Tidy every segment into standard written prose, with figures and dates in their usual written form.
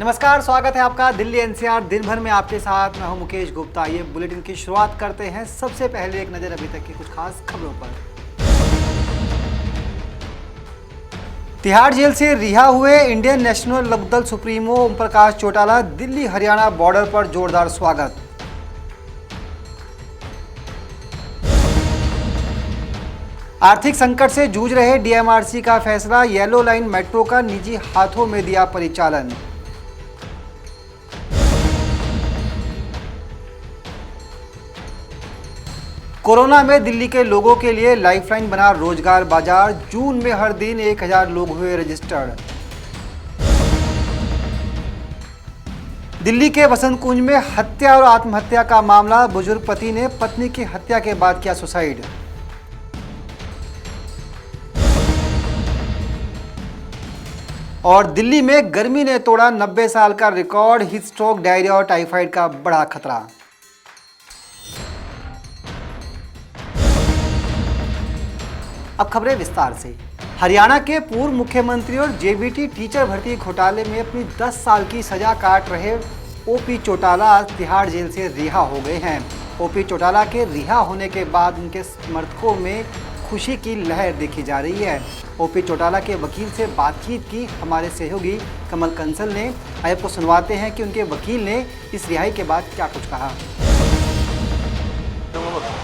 नमस्कार, स्वागत है आपका दिल्ली एनसीआर दिन भर में आपके साथ। मैं हूं मुकेश गुप्ता। ये बुलेटिन की शुरुआत करते हैं। सबसे पहले एक नज़र अभी तक की कुछ खास खबरों पर। तिहाड़ जेल से रिहा हुए Indian national Lokdal supremo Om Prakash Chautala, Delhi Haryana border पर जोरदार स्वागत। आर्थिक संकट से जूझ रहे डीएमआरसी का फैसला, येलो लाइन मेट्रो का निजी हाथों में दिया परिचालन। कोरोना में दिल्ली के लोगों के लिए लाइफलाइन बना रोजगार बाजार, जून में हर दिन 1000 लोग हुए रजिस्टर्ड। दिल्ली के वसंत कुंज में हत्या और आत्महत्या का मामला, बुजुर्ग पति ने पत्नी की हत्या के बाद किया सुसाइड। और दिल्ली में गर्मी ने तोड़ा 90 साल का रिकॉर्ड, हीट स्ट्रोक, डायरिया और टाइफाइड का बड़ा खतरा। अब खबरें विस्तार से। हरियाणा के पूर्व मुख्यमंत्री और जेबीटी टीचर भर्ती घोटाले में अपनी 10 साल की सजा काट रहे ओपी चौटाला आज तिहाड़ जेल से रिहा हो गए हैं। ओपी चौटाला के रिहा होने के बाद उनके समर्थकों में खुशी की लहर देखी जा रही है। ओपी चौटाला के वकील से बातचीत की हमारे सहयोगी कमल कंसल ने। आपको सुनवाते हैं कि उनके वकील ने इस रिहाई के बाद क्या कुछ कहा।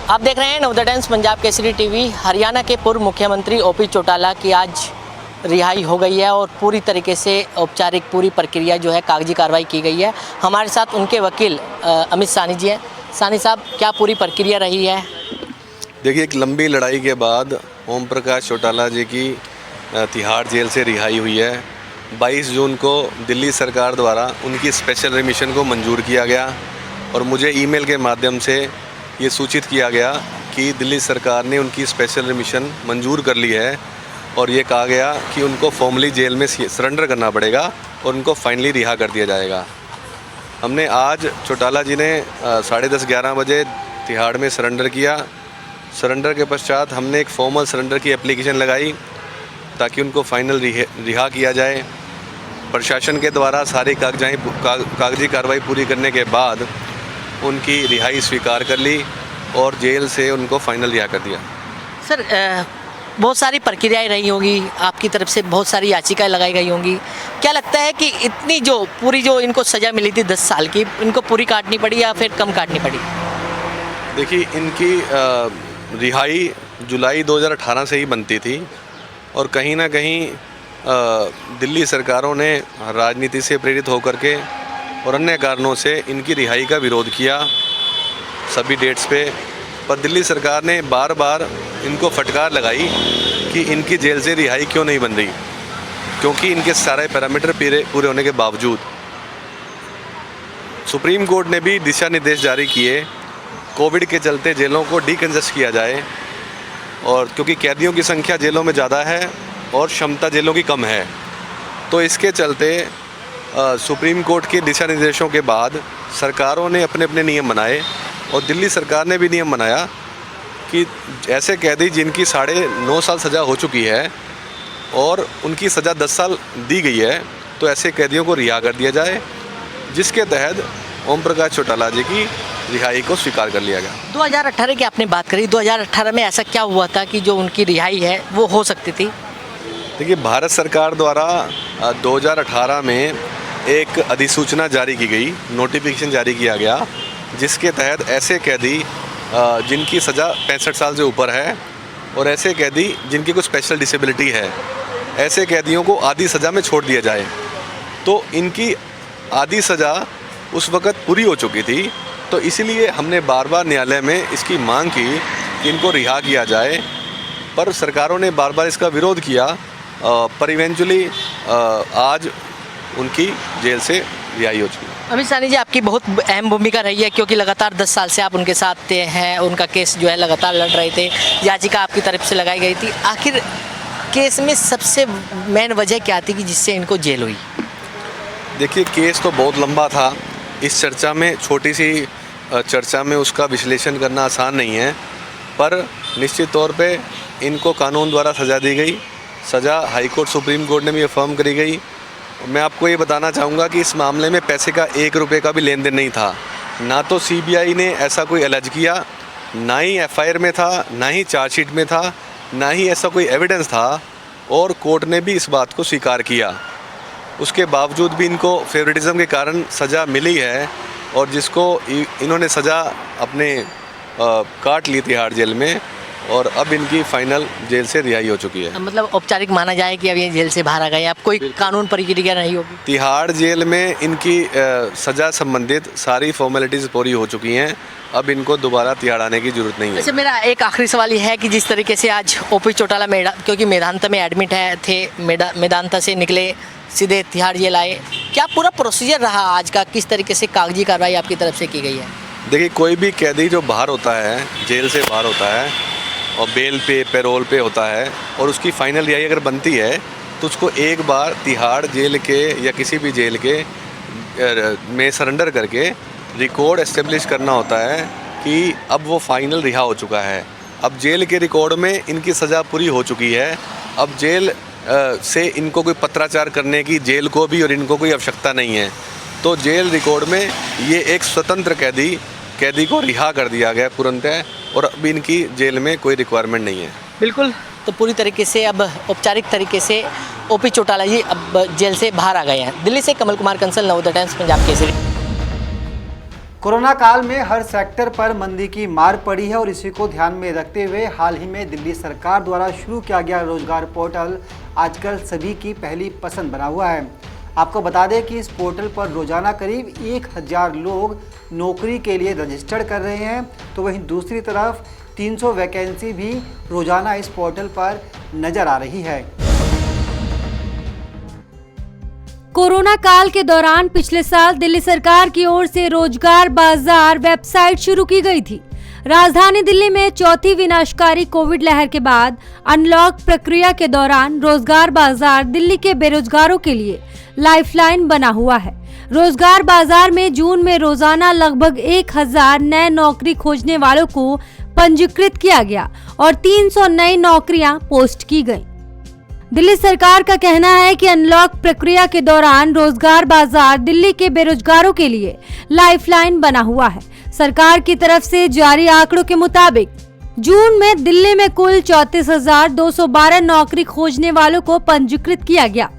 आप देख रहे हैं नवोदय टाइम्स पंजाब केसरी टीवी। हरियाणा के पूर्व मुख्यमंत्री ओपी चौटाला की आज रिहाई हो गई है और पूरी तरीके से औपचारिक पूरी प्रक्रिया जो है कागजी कार्रवाई की गई है। हमारे साथ उनके वकील अमित सानी जी हैं। सानी साहब, क्या पूरी प्रक्रिया रही है? देखिए, एक लंबी लड़ाई के बाद ओम प्रकाश चौटाला जी की तिहाड़ जेल से रिहाई हुई है। 22 जून को दिल्ली सरकार द्वारा उनकी स्पेशल रिमिशन को मंजूर किया गया और मुझे ईमेल के माध्यम से ये सूचित किया गया कि दिल्ली सरकार ने उनकी स्पेशल रिमिशन मंजूर कर ली है और ये कहा गया कि उनको फॉर्मली जेल में सरेंडर करना पड़ेगा और उनको फाइनली रिहा कर दिया जाएगा। हमने आज चौटाला जी ने 10:30-11 बजे तिहाड़ में सरेंडर किया। सरेंडर के पश्चात हमने एक फॉर्मल सरेंडर की एप्लीकेशन लगाई ताकि उनको फाइनल रिहा किया जाए। प्रशासन के द्वारा सारी कागजी कार्रवाई पूरी करने के बाद उनकी रिहाई स्वीकार कर ली और जेल से उनको फाइनल रिहा कर दिया। सर, बहुत सारी प्रक्रियाएं रही होंगी, आपकी तरफ से बहुत सारी याचिकाएं लगाई गई होंगी। क्या लगता है कि इतनी जो इनको सज़ा मिली थी 10 साल की, इनको पूरी काटनी पड़ी या फिर कम काटनी पड़ी? देखिए, इनकी रिहाई जुलाई 2018 से ही बनती थी और कहीं ना कहीं दिल्ली सरकारों ने राजनीति से प्रेरित होकर के और अन्य कारणों से इनकी रिहाई का विरोध किया सभी डेट्स पे। पर दिल्ली सरकार ने बार बार इनको फटकार लगाई कि इनकी जेल से रिहाई क्यों नहीं बन रही, क्योंकि इनके सारे पैरामीटर पूरे होने के बावजूद सुप्रीम कोर्ट ने भी दिशा निर्देश जारी किए कोविड के चलते जेलों को डीकंजेस्ट किया जाए, और क्योंकि कैदियों की संख्या जेलों में ज़्यादा है और क्षमता जेलों की कम है, तो इसके चलते सुप्रीम कोर्ट के दिशा निर्देशों के बाद सरकारों ने अपने अपने नियम बनाए और दिल्ली सरकार ने भी नियम बनाया कि ऐसे कैदी जिनकी 9.5 साल सज़ा हो चुकी है और उनकी सज़ा 10 साल दी गई है, तो ऐसे कैदियों को रिहा कर दिया जाए, जिसके तहत ओम प्रकाश चौटाला जी की रिहाई को स्वीकार कर लिया गया। 2018 की आपने बात करी, 2018 में ऐसा क्या हुआ था कि जो उनकी रिहाई है वो हो सकती थी? देखिए, भारत सरकार द्वारा 2018 में एक अधिसूचना जारी की गई, नोटिफिकेशन जारी किया गया, जिसके तहत ऐसे कैदी जिनकी सज़ा 65 साल से ऊपर है और ऐसे कैदी जिनकी कुछ स्पेशल डिसेबिलिटी है, ऐसे कैदियों को आधी सज़ा में छोड़ दिया जाए। तो इनकी आधी सज़ा उस वक़्त पूरी हो चुकी थी, तो इसीलिए हमने बार बार न्यायालय में इसकी मांग की कि इनको रिहा किया जाए, पर सरकारों ने बार बार इसका विरोध किया। पर इवेंचुअली आज उनकी जेल से रिहाई हो चुकी है। अमित सानी जी, आपकी बहुत अहम भूमिका रही है क्योंकि लगातार 10 साल से आप उनके साथ हैं, उनका केस जो है लगातार लड़ रहे थे, याचिका आपकी तरफ से लगाई गई थी। आखिर केस में सबसे मेन वजह क्या थी कि जिससे इनको जेल हुई? देखिए, केस तो बहुत लंबा था। इस चर्चा में, छोटी सी चर्चा में उसका विश्लेषण करना आसान नहीं है, पर निश्चित तौर पे इनको कानून द्वारा सज़ा दी गई। सज़ा हाई कोर्ट, सुप्रीम कोर्ट ने भी अफर्म करी गई मैं आपको ये बताना चाहूँगा कि इस मामले में पैसे का 1 रुपये का भी लेन देन नहीं था। ना तो सीबीआई ने ऐसा कोई अलर्ज किया, ना ही एफआईआर में था, ना ही चार्जशीट में था, ना ही ऐसा कोई एविडेंस था, और कोर्ट ने भी इस बात को स्वीकार किया। उसके बावजूद भी इनको फेवरेटिज्म के कारण सज़ा मिली है, और जिसको इन्होंने सज़ा अपने काट ली तिहाड़ जेल में, और अब इनकी फाइनल जेल से रिहाई हो चुकी है। मतलब औपचारिक माना जाए कि अब ये जेल से बाहर आ गए, अब कोई कानून प्रक्रिया नहीं होगी। तिहाड़ जेल में इनकी सज़ा संबंधित सारी फॉर्मेलिटीज़ पूरी हो चुकी हैं। अब इनको दोबारा तिहाड़ आने की जरूरत नहीं है। अच्छा, मेरा एक आखिरी सवाल ये है कि जिस तरीके से आज ओपी चौटाला क्योंकि मेदांता में एडमिट थे, मेदांता से निकले सीधे तिहाड़ जेल आए, क्या पूरा प्रोसीजर रहा आज का? किस तरीके से कागजी कार्रवाई आपकी तरफ से की गई है? देखिए, कोई भी कैदी जो बाहर होता है, जेल से बाहर होता है और बेल पे, पैरोल पे होता है, और उसकी फाइनल रिहाई अगर बनती है तो उसको एक बार तिहाड़ जेल के या किसी भी जेल के में सरेंडर करके रिकॉर्ड एस्टेब्लिश करना होता है कि अब वो फाइनल रिहा हो चुका है। अब जेल के रिकॉर्ड में इनकी सज़ा पूरी हो चुकी है। अब जेल से इनको कोई पत्राचार करने की जेल को भी और इनको कोई आवश्यकता नहीं है। तो जेल रिकॉर्ड में ये एक स्वतंत्र कैदी को रिहा कर दिया गया तुरंतः, और अब इनकी जेल में कोई रिक्वायरमेंट नहीं है। बिल्कुल, तो पूरी तरीके से अब औपचारिक तरीके से ओपी चौटाला जी अब जेल से बाहर आ गए हैं। दिल्ली से कमल कुमार कंसल, नवोदय टाइम्स, पंजाब केसरी। कोरोना काल में हर सेक्टर पर मंदी की मार पड़ी है, और इसी को ध्यान में रखते हुए हाल ही में दिल्ली सरकार द्वारा शुरू किया गया रोजगार पोर्टल आजकल सभी की पहली पसंद बना हुआ है। आपको बता दें कि इस पोर्टल पर रोजाना करीब 1000 लोग नौकरी के लिए रजिस्टर्ड कर रहे हैं, तो वहीं दूसरी तरफ 300 वैकेंसी भी रोजाना इस पोर्टल पर नजर आ रही है। कोरोना काल के दौरान पिछले साल दिल्ली सरकार की ओर से रोजगार बाजार वेबसाइट शुरू की गई थी। राजधानी दिल्ली में चौथी विनाशकारी कोविड लहर के बाद अनलॉक प्रक्रिया के दौरान रोजगार बाजार दिल्ली के बेरोजगारों के लिए लाइफलाइन बना हुआ है। रोजगार बाजार में जून में रोजाना लगभग 1000 नए नौकरी खोजने वालों को पंजीकृत किया गया और 300 नई नौकरियां पोस्ट की गईं। दिल्ली सरकार का कहना है कि अनलॉक प्रक्रिया के दौरान रोजगार बाजार दिल्ली के बेरोजगारों के लिए लाइफलाइन बना हुआ है। सरकार की तरफ से जारी आंकड़ों के मुताबिक जून में दिल्ली में कुल 34,212 नौकरी खोजने वालों को पंजीकृत किया गया।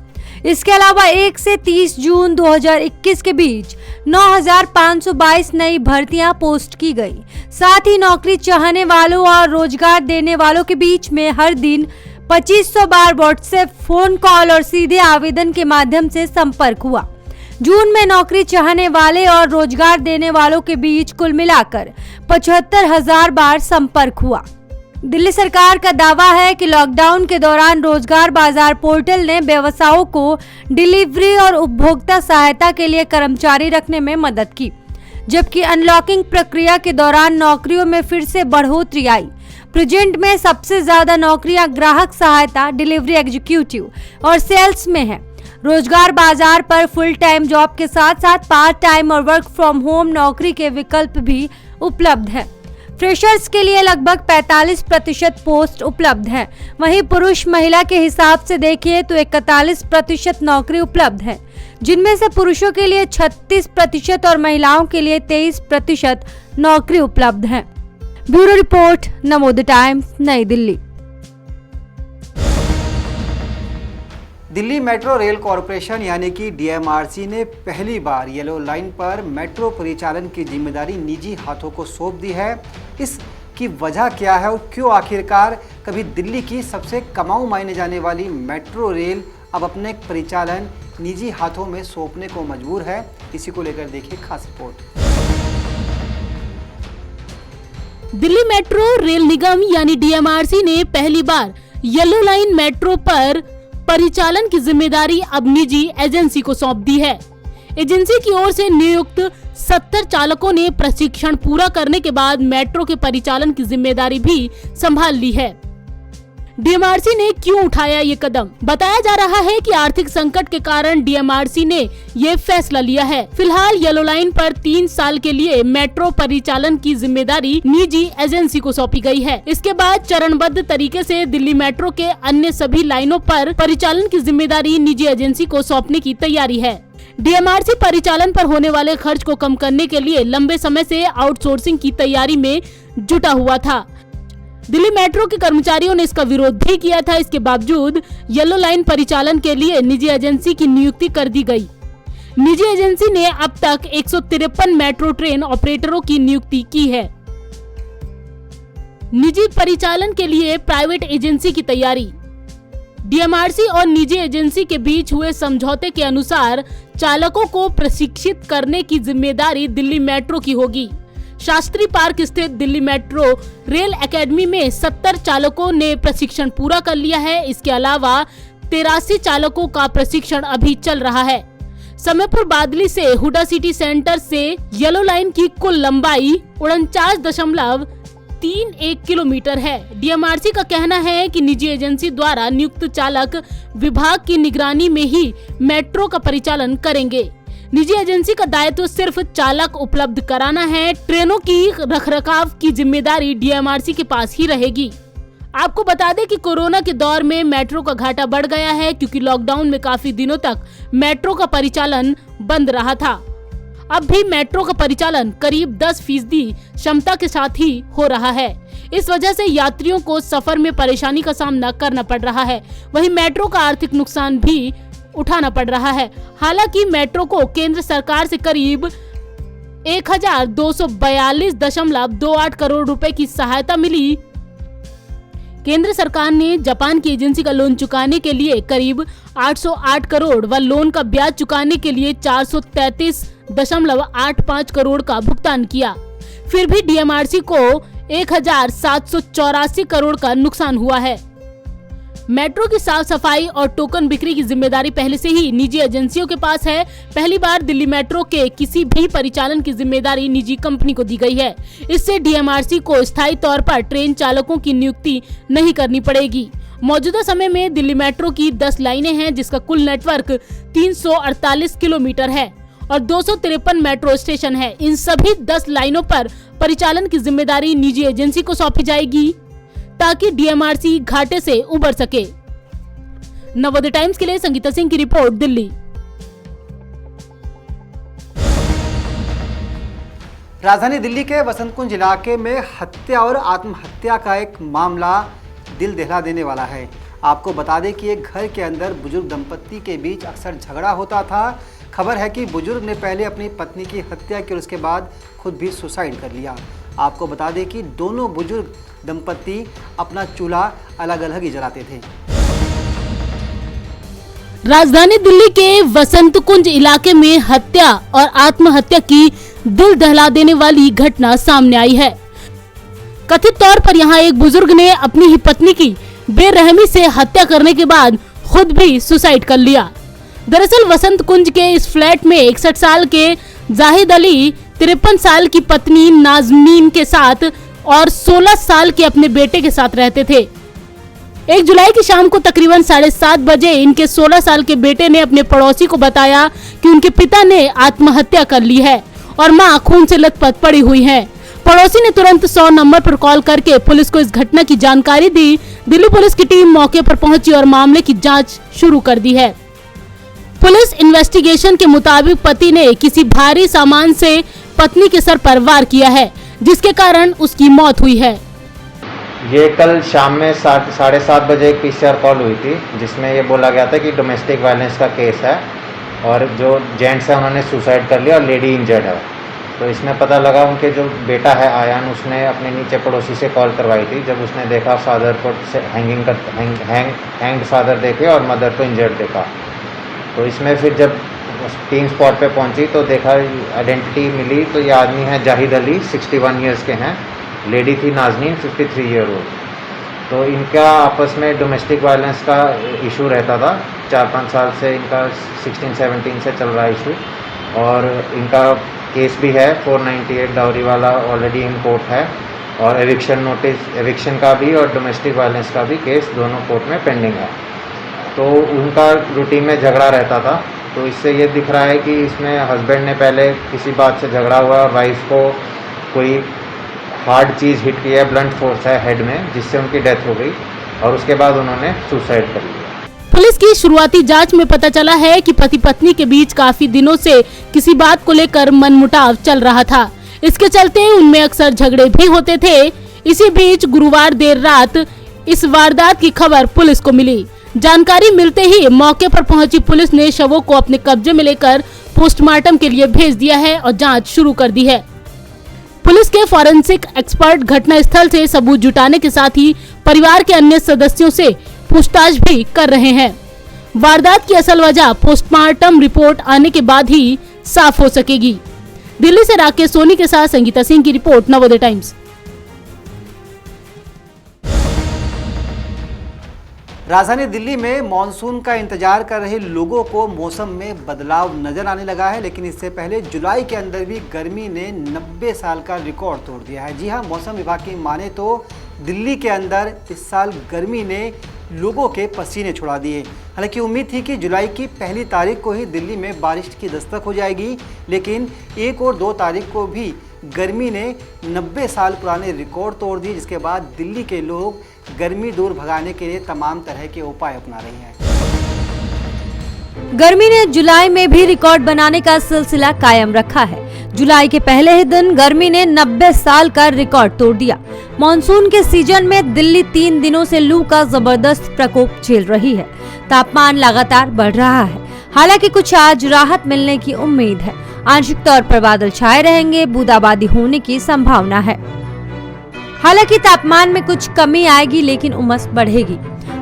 इसके अलावा 1 से 30 जून 2021 के बीच 9,522 नई भर्तियां पोस्ट की गई। साथ ही नौकरी चाहने वालों और रोजगार देने वालों के बीच में हर दिन 2500 बार व्हाट्सएप, फोन कॉल और सीधे आवेदन के माध्यम से संपर्क हुआ। जून में नौकरी चाहने वाले और रोजगार देने वालों के बीच कुल मिलाकर 75,000 बार संपर्क हुआ। दिल्ली सरकार का दावा है कि लॉकडाउन के दौरान रोजगार बाजार पोर्टल ने व्यवसायों को डिलीवरी और उपभोक्ता सहायता के लिए कर्मचारी रखने में मदद की, जबकि अनलॉकिंग प्रक्रिया के दौरान नौकरियों में फिर से बढ़ोतरी आई। प्रेजेंट में सबसे ज्यादा नौकरियां ग्राहक सहायता, डिलीवरी एग्जीक्यूटिव और सेल्स में है। रोजगार बाजार पर फुल टाइम जॉब के साथ साथ पार्ट टाइम और वर्क फ्रॉम होम नौकरी के विकल्प भी उपलब्ध है। फ्रेशर्स के लिए लगभग 45% पोस्ट उपलब्ध है। वहीं पुरुष महिला के हिसाब से देखिए तो 41% नौकरी उपलब्ध है, जिनमें से पुरुषों के लिए 36% और महिलाओं के लिए 23% नौकरी उपलब्ध है। ब्यूरो रिपोर्ट, नवोदय टाइम्स, नई Delhi. Delhi metro rail corporation यानी कि डीएमआरसी ने पहली बार येलो लाइन पर मेट्रो परिचालन की जिम्मेदारी निजी हाथों को सौंप दी है। इसकी वजह क्या है और क्यों आखिरकार कभी दिल्ली की सबसे कमाऊ मायने जाने वाली मेट्रो रेल अब अपने परिचालन निजी हाथों में सौंपने को मजबूर है, इसी को लेकर देखिए खास रिपोर्ट। दिल्ली मेट्रो रेल निगम यानी डीएमआरसी ने पहली बार येलो लाइन मेट्रो पर परिचालन की जिम्मेदारी अब निजी एजेंसी को सौंप दी है। एजेंसी की ओर से नियुक्त 70 चालकों ने प्रशिक्षण पूरा करने के बाद मेट्रो के परिचालन की जिम्मेदारी भी संभाल ली है। डीएमआरसी ने क्यों उठाया ये कदम? बताया जा रहा है कि आर्थिक संकट के कारण डीएमआरसी ने ये फैसला लिया है। फिलहाल येलो लाइन पर 3 साल के लिए मेट्रो परिचालन की जिम्मेदारी निजी एजेंसी को सौंपी गई है। इसके बाद चरणबद्ध तरीके से दिल्ली मेट्रो के अन्य सभी लाइनों पर परिचालन की जिम्मेदारी निजी एजेंसी को सौंपने की तैयारी है। डीएमआरसी परिचालन पर होने वाले खर्च को कम करने के लिए लंबे समय से आउटसोर्सिंग की तैयारी में जुटा हुआ था। दिल्ली मेट्रो के कर्मचारियों ने इसका विरोध भी किया था। इसके बावजूद येलो लाइन परिचालन के लिए निजी एजेंसी की नियुक्ति कर दी गई। निजी एजेंसी ने अब तक 153 मेट्रो ट्रेन ऑपरेटरों की नियुक्ति की है। निजी परिचालन के लिए प्राइवेट एजेंसी की तैयारी। डीएमआरसी और निजी एजेंसी के बीच हुए समझौते के अनुसार चालकों को प्रशिक्षित करने की जिम्मेदारी दिल्ली मेट्रो की होगी। शास्त्री पार्क स्थित दिल्ली मेट्रो रेल एकेडमी में 70 चालकों ने प्रशिक्षण पूरा कर लिया है। इसके अलावा 83 चालकों का प्रशिक्षण अभी चल रहा है। समयपुर बादली से हुडा सिटी सेंटर से येलो लाइन की कुल लंबाई 49.31 किलोमीटर है। डीएमआरसी का कहना है कि निजी एजेंसी द्वारा नियुक्त चालक विभाग की निगरानी में ही मेट्रो का परिचालन करेंगे। निजी एजेंसी का दायित्व सिर्फ चालक उपलब्ध कराना है। ट्रेनों की रखरखाव की जिम्मेदारी डीएमआरसी के पास ही रहेगी। आपको बता दें कि कोरोना के दौर में मेट्रो का घाटा बढ़ गया है, क्योंकि लॉकडाउन में काफी दिनों तक मेट्रो का परिचालन बंद रहा था। अब भी मेट्रो का परिचालन करीब 10% क्षमता के साथ ही हो रहा है। इस वजह से यात्रियों को सफर में परेशानी का सामना करना पड़ रहा है। वहीं मेट्रो का आर्थिक नुकसान भी उठाना पड़ रहा है। हालांकि मेट्रो को केंद्र सरकार से करीब 1242.28 करोड़ रुपए की सहायता मिली। केंद्र सरकार ने जापान की एजेंसी का लोन चुकाने के लिए करीब 808 करोड़ व लोन का ब्याज चुकाने के लिए 433.85 करोड़ का भुगतान किया। फिर भी डीएमआरसी को 1784 करोड़ का नुकसान हुआ है। मेट्रो की साफ सफाई और टोकन बिक्री की जिम्मेदारी पहले से ही निजी एजेंसियों के पास है। पहली बार दिल्ली मेट्रो के किसी भी परिचालन की जिम्मेदारी निजी कंपनी को दी गई है। इससे डीएमआरसी को स्थायी तौर पर ट्रेन चालकों की नियुक्ति नहीं करनी पड़ेगी। मौजूदा समय में दिल्ली मेट्रो की 10 लाइनें हैं, जिसका कुल नेटवर्क 348 किलोमीटर है और 253 मेट्रो स्टेशन है। इन सभी 10 लाइनों पर परिचालन की जिम्मेदारी निजी एजेंसी को सौंपी जाएगी, ताकि डीएमआरसी घाटे से उबर सके। नवोदय टाइम्स के लिए संगीता सिंह की रिपोर्ट, दिल्ली। राजधानी दिल्ली के वसंत कुंज इलाके में हत्या और आत्महत्या का एक मामला दिल दहला देने वाला है। आपको बता दें कि एक घर के अंदर बुजुर्ग दंपत्ति के बीच अक्सर झगड़ा होता था। खबर है कि बुजुर्ग ने पहले अपनी पत्नी की हत्या की और उसके बाद खुद भी सुसाइड कर लिया। आपको बता दें कि दोनों बुजुर्ग दंपत्ति अपना चूल्हा अलग अलग ही जलाते थे। राजधानी दिल्ली के वसंत कुंज इलाके में हत्या और आत्महत्या की दिल दहला देने वाली घटना सामने आई है। कथित तौर पर यहां एक बुजुर्ग ने अपनी ही पत्नी की बेरहमी से हत्या करने के बाद खुद भी सुसाइड कर लिया। दरअसल वसंत कुंज के इस फ्लैट में 61 साल के जाहिद अली 53 साल की पत्नी नाजमीन के साथ और 16 साल के अपने बेटे के साथ रहते थे। 1 जुलाई की शाम को तकरीबन 7:30 बजे इनके 16 साल के बेटे ने अपने पड़ोसी को बताया कि उनके पिता ने आत्महत्या कर ली है और मां खून से लथपथ पड़ी हुई है। पड़ोसी ने तुरंत 100 नंबर पर कॉल करके पुलिस को इस घटना की जानकारी दी। दिल्ली पुलिस की टीम मौके पर पहुंची और मामले की जांच शुरू कर दी है। पुलिस इन्वेस्टिगेशन के मुताबिक पति ने किसी भारी सामान से पत्नी के सर पर वार किया है, जिसके कारण उसकी मौत हुई है। ये कल शाम में 7:30 बजे एक पीसीआर कॉल हुई थी, जिसमें ये बोला गया था कि डोमेस्टिक वायलेंस का केस है और जो जेंट्स है उन्होंने सुसाइड कर लिया और लेडी इंजर्ड है। तो इसमें पता लगा उनके जो बेटा है आयान, उसने अपने नीचे पड़ोसी से कॉल करवाई थी। जब उसने देखा फादर को हैंग्ड फादर देखे और मदर को इंजर्ड देखा, तो इसमें फिर जब टीम स्पॉट पे पहुंची तो देखा आइडेंटिटी मिली, तो ये आदमी है जाहिद अली 61 ईयर्स के हैं, लेडी थी नाजनीन 53 ईयर ओल्ड। तो इनका आपस में डोमेस्टिक वायलेंस का इशू रहता था। 4-5 साल से इनका 16-17 से चल रहा है इशू और इनका केस भी है 498 डाउरी वाला ऑलरेडी इन कोर्ट है। और एविक्शन नोटिस, एविक्शन का भी और डोमेस्टिक वायलेंस का भी केस दोनों कोर्ट में पेंडिंग है। तो उनका रूटीन में झगड़ा रहता था। तो इससे ये दिख रहा है कि इसमें हस्बैंड ने पहले किसी बात से झगड़ा हुआ, वाइफ को कोई हार्ड चीज़ हिट की है, ब्लंट फोर्स है हेड में, जिससे उनकी डेथ हो गई और उसके बाद उन्होंने सुसाइड कर लिया। पुलिस की शुरुआती जांच में पता चला है कि पति पत्नी के बीच काफी दिनों से किसी बात को लेकर मनमुटाव चल रहा था। इसके चलते उनमें अक्सर झगड़े भी होते थे। इसी बीच गुरुवार देर रात इस वारदात की खबर पुलिस को मिली। जानकारी मिलते ही मौके पर पहुंची पुलिस ने शवों को अपने कब्जे में लेकर पोस्टमार्टम के लिए भेज दिया है और जांच शुरू कर दी है। पुलिस के फॉरेंसिक एक्सपर्ट घटना स्थल से सबूत जुटाने के साथ ही परिवार के अन्य सदस्यों से पूछताछ भी कर रहे हैं। वारदात की असल वजह पोस्टमार्टम रिपोर्ट आने के बाद ही साफ हो सकेगी। दिल्ली से राकेश सोनी के साथ संगीता सिंह की रिपोर्ट, नवोदय टाइम्स। राजधानी दिल्ली में मॉनसून का इंतजार कर रहे लोगों को मौसम में बदलाव नजर आने लगा है, लेकिन इससे पहले जुलाई के अंदर भी गर्मी ने 90 साल का रिकॉर्ड तोड़ दिया है। जी हां, मौसम विभाग की माने तो दिल्ली के अंदर इस साल गर्मी ने लोगों के पसीने छुड़ा दिए। हालांकि उम्मीद थी कि जुलाई की पहली तारीख को ही दिल्ली में बारिश की दस्तक हो जाएगी, लेकिन 1 और 2 तारीख को भी गर्मी ने 90 साल पुराने रिकॉर्ड तोड़ दिए, जिसके बाद दिल्ली के लोग गर्मी दूर भगाने के लिए तमाम तरह के उपाय अपना रहे हैं। गर्मी ने जुलाई में भी रिकॉर्ड बनाने का सिलसिला कायम रखा है। जुलाई के पहले ही दिन गर्मी ने 90 साल का रिकॉर्ड तोड़ दिया। मॉनसून के सीजन में दिल्ली 3 दिनों से लू का जबरदस्त प्रकोप झेल रही है। तापमान लगातार बढ़ रहा है। हालांकि कुछ आज राहत मिलने की उम्मीद है। आंशिक तौर पर बादल छाए रहेंगे, बूंदाबांदी होने की संभावना है। हालांकि तापमान में कुछ कमी आएगी, लेकिन उमस बढ़ेगी।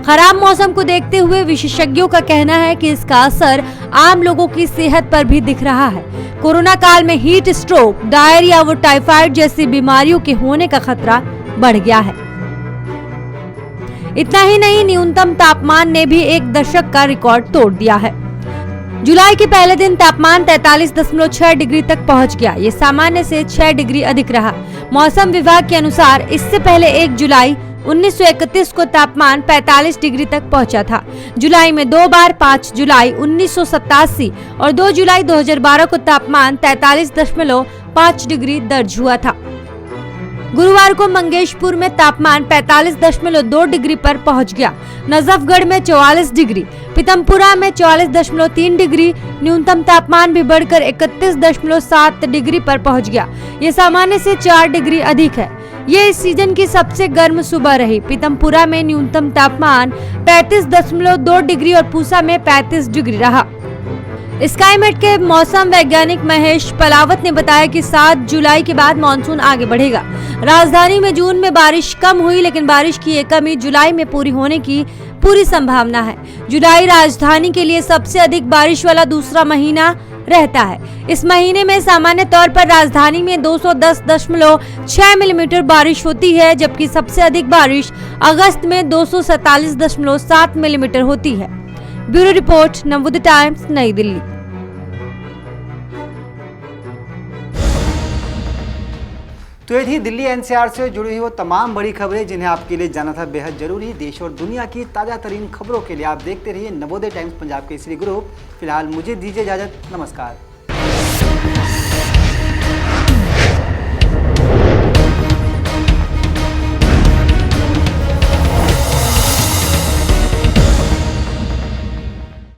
खराब मौसम को देखते हुए विशेषज्ञों का कहना है कि इसका असर आम लोगों की सेहत पर भी दिख रहा है। कोरोना काल में हीट स्ट्रोक, डायरिया व टाइफाइड जैसी बीमारियों के होने का खतरा बढ़ गया है। इतना ही नहीं, न्यूनतम तापमान ने भी 1 दशक का रिकॉर्ड तोड़ दिया है। जुलाई के पहले दिन तापमान 43.6 डिग्री तक पहुंच गया। ये सामान्य से 6 डिग्री अधिक रहा। मौसम विभाग के अनुसार इससे पहले 1 जुलाई 1931 को तापमान 45 डिग्री तक पहुंचा था। जुलाई में 2 बार 5 जुलाई 1987 और 2 जुलाई 2012 को तापमान 43.5 डिग्री दर्ज हुआ था। गुरुवार को मंगेशपुर में तापमान 45.2 डिग्री पर पहुंच गया। नजफगढ़ में 44 डिग्री, पीतमपुरा में 44.3 डिग्री, न्यूनतम तापमान भी बढ़कर 31.7 डिग्री पर पहुंच गया। ये सामान्य से 4 डिग्री अधिक है। ये इस सीजन की सबसे गर्म सुबह रही। पीतमपुरा में न्यूनतम तापमान 35.2 डिग्री और पूसा में 35 डिग्री रहा। स्काईमेट के मौसम वैज्ञानिक महेश पलावत ने बताया कि 7 जुलाई के बाद मानसून आगे बढ़ेगा। राजधानी में जून में बारिश कम हुई, लेकिन बारिश की ये कमी जुलाई में पूरी होने की पूरी संभावना है। जुलाई राजधानी के लिए सबसे अधिक बारिश वाला दूसरा महीना रहता है। इस महीने में सामान्य तौर पर राजधानी में 210.6 मिलीमीटर बारिश होती है, जबकि सबसे अधिक बारिश अगस्त में 247.7 मिलीमीटर होती है। ब्यूरो रिपोर्ट, नवोदय टाइम्स, नई दिल्ली। तो ये थी दिल्ली एनसीआर से जुड़ी हुई वो तमाम बड़ी खबरें जिन्हें आपके लिए जाना था बेहद जरूरी। देश और दुनिया की ताज़ा तरीन खबरों के लिए आप देखते रहिए नवोदय टाइम्स पंजाब केसरी ग्रुप। फिलहाल मुझे दीजिए इजाजत, नमस्कार।